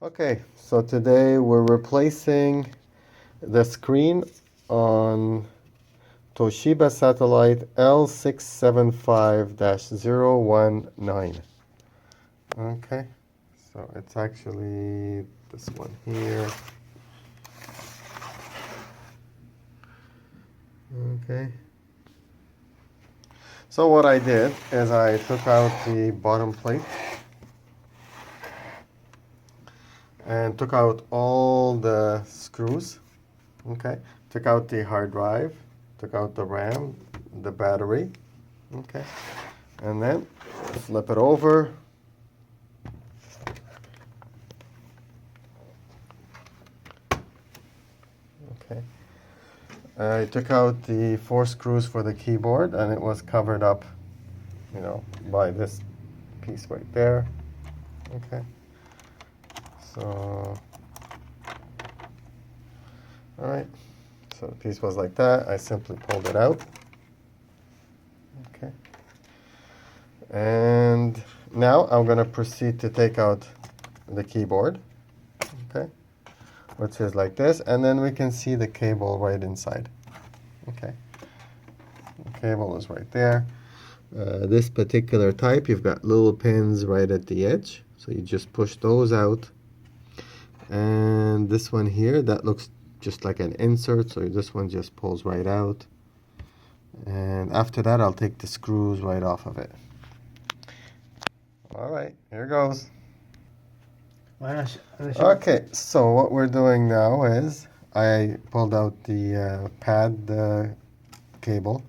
Okay, so today we're replacing the screen on Toshiba Satellite L675-019. Okay, so it's actually this one here. Okay. So what I did is I took out the bottom plate and took out all the screws. Okay, took out the hard drive, took out the RAM, the battery. Okay, and then flip it over. Okay, I took out the 4 screws for the keyboard, and it was covered up, by this piece right there. Okay, so all right, so the piece was like that. I simply pulled it out. Okay, and now I'm going to proceed to take out the keyboard. Okay, which is like this, and then we can see the cable right inside. Okay, the cable is right there. This particular type, you've got little pins right at the edge, so you just push those out. And this one here, that looks just like an insert, so this one just pulls right out. And after that, I'll take the screws right off of it. All right, here goes. Okay, so what we're doing now is I pulled out the pad cable.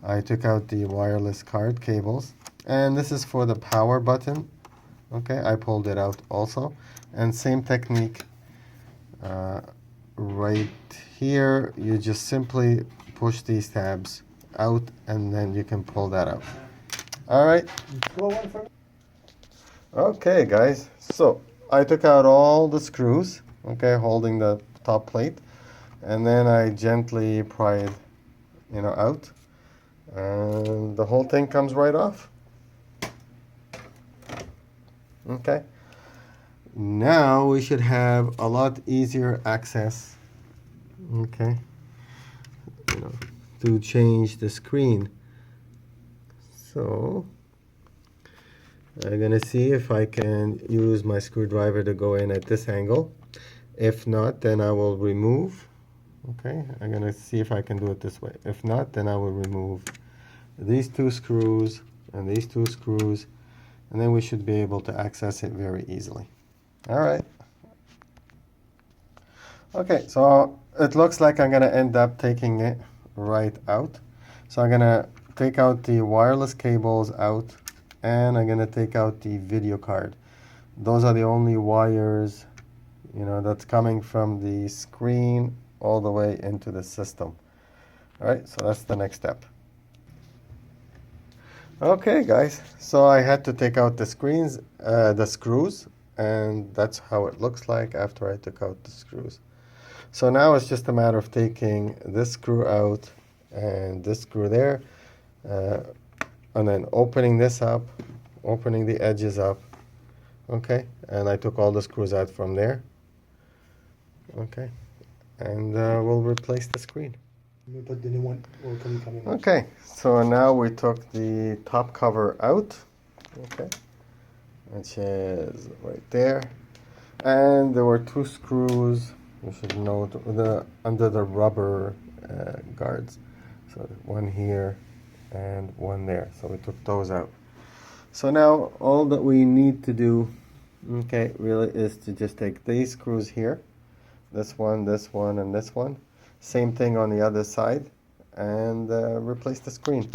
I took out the wireless card cables, and this is for the power button. Okay, I pulled it out also, and same technique right here. You just simply push these tabs out, and then you can pull that out. All right. Okay, guys, so I took out all the screws, okay, holding the top plate, and then I gently pry it, out, and the whole thing comes right off. Okay, now we should have a lot easier access, okay, to change the screen. So I'm gonna see if I can use my screwdriver to go in at this angle. If not, then I will remove. Okay, I'm gonna see if I can do it this way. If not, then I will remove these 2 screws and these 2 screws, and then we should be able to access it very easily. All right. Okay, so it looks like I'm gonna end up taking it right out. So I'm gonna take out the wireless cables out, and I'm gonna take out the video card. Those are the only wires, that's coming from the screen all the way into the system. All right, so that's the next step. Okay, guys, so I had to take out the screws, and that's how it looks like after I took out the screws. So now it's just a matter of taking this screw out and this screw there, and then opening this up, opening the edges up. Okay, and I took all the screws out from there. Okay, and we'll replace the screen. We put the new one, or can we come in? Okay, so now we took the top cover out, okay, which is right there, and there were 2 screws, you should note, under the rubber guards, so one here and one there, so we took those out. So now all that we need to do, okay, really is to just take these screws here, this one, and this one, same thing on the other side, and replace the screen.